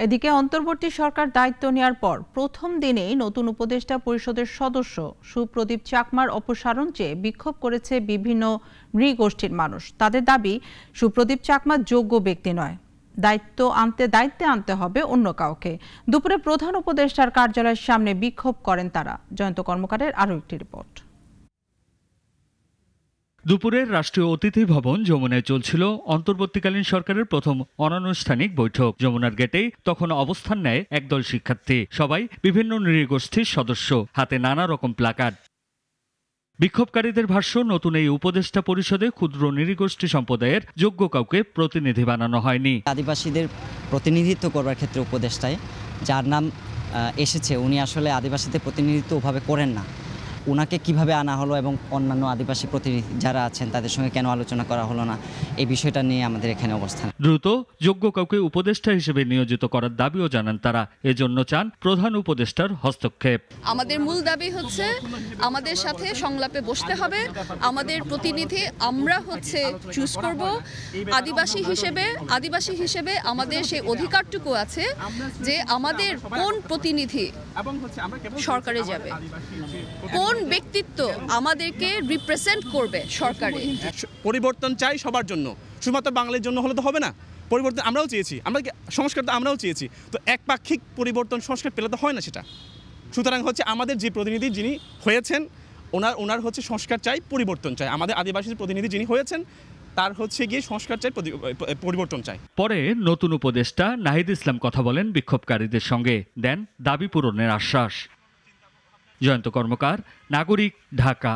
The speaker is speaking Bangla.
এদিকে অন্তর্বর্তী সরকার দায়িত্ব নেওয়ার পর প্রথম দিনেই নতুন উপদেষ্টা পরিষদের সদস্য সুপ্রদীপ চাকমার অপসারণ চেয়ে বিক্ষোভ করেছে বিভিন্ন নৃগোষ্ঠীর মানুষ। তাদের দাবি, সুপ্রদীপ চাকমা যোগ্য ব্যক্তি নয়, দায়িত্বে আনতে হবে অন্য কাউকে। দুপুরে প্রধান উপদেষ্টার কার্যালয়ের সামনে বিক্ষোভ করেন তারা। জয়ন্ত কর্মকারের আরও একটি রিপোর্ট। দুপুরের রাষ্ট্রীয় অতিথি ভবন যমুনায় চলছিল অন্তর্বর্তীকালীন সরকারের প্রথম অনানুষ্ঠানিক বৈঠক। যমুনার গেটেই তখন অবস্থান নেয় একদল শিক্ষার্থী, সবাই বিভিন্ন নৃগোষ্ঠীর সদস্য, হাতে নানা রকম প্লাকার্ড। বিক্ষোভকারীদের ভাষ্য, নতুন এই উপদেষ্টা পরিষদে ক্ষুদ্র নৃগোষ্ঠী সম্প্রদায়ের যোগ্য কাউকে প্রতিনিধি বানানো হয়নি। আদিবাসীদের প্রতিনিধিত্ব করবার ক্ষেত্রে উপদেষ্টায় যার নাম এসেছে, উনি আসলে আদিবাসীদের প্রতিনিধিত্ব ওভাবে করেন না। ওনাকে কিভাবে আনা হলো এবং অন্যান্য আদিবাসী প্রতিনিধি যারা আছেন তাদের সঙ্গে কেন আলোচনা করা হলো না, এই বিষয়টা নিয়ে আমাদের এখানে অবস্থান। দ্রুত যোগ্য কাউকে উপদেষ্টা হিসেবে নিয়োজিত করার দাবিও জানান তারা। এজন্য চান প্রধান উপদেষ্টার হস্তক্ষেপ। আমাদের মূল দাবি হচ্ছে আমাদের সাথে সংলাপে বসতে হবে। আমাদের প্রতিনিধি আমরা চুজ করব। আদিবাসী হিসেবে আমাদের সেই অধিকারটুকু আছে যে আমাদের কোন প্রতিনিধি সরকারে যাবে, কোন ব্যক্তিত্ব আমাদেরকে রিপ্রেজেন্ট করবে সরকারে। পরিবর্তন চাই সবার জন্য, শুধুমাত্র বাঙালির জন্য হলে তো হবে না। পরিবর্তন আমরাও চেয়েছি, সংস্কার তো আমরাও চেয়েছি, তো একপাক্ষিক পরিবর্তন সংস্কার পেলে তো হয় না সেটা। সুতরাং আমাদের যে প্রতিনিধি যিনি হয়েছেন ওনার সংস্কার চাই, পরিবর্তন চাই। আমাদের আদিবাসী প্রতিনিধি যিনি হয়েছেন তার গিয়ে সংস্কার চাই, পরিবর্তন চাই। পরে নতুন উপদেষ্টা নাহিদ ইসলাম কথা বলেন বিক্ষোভকারীদের সঙ্গে, দেন দাবি পূরণের আশ্বাস। জয়ন্ত কর্মকার, নাগরিক, ঢাকা।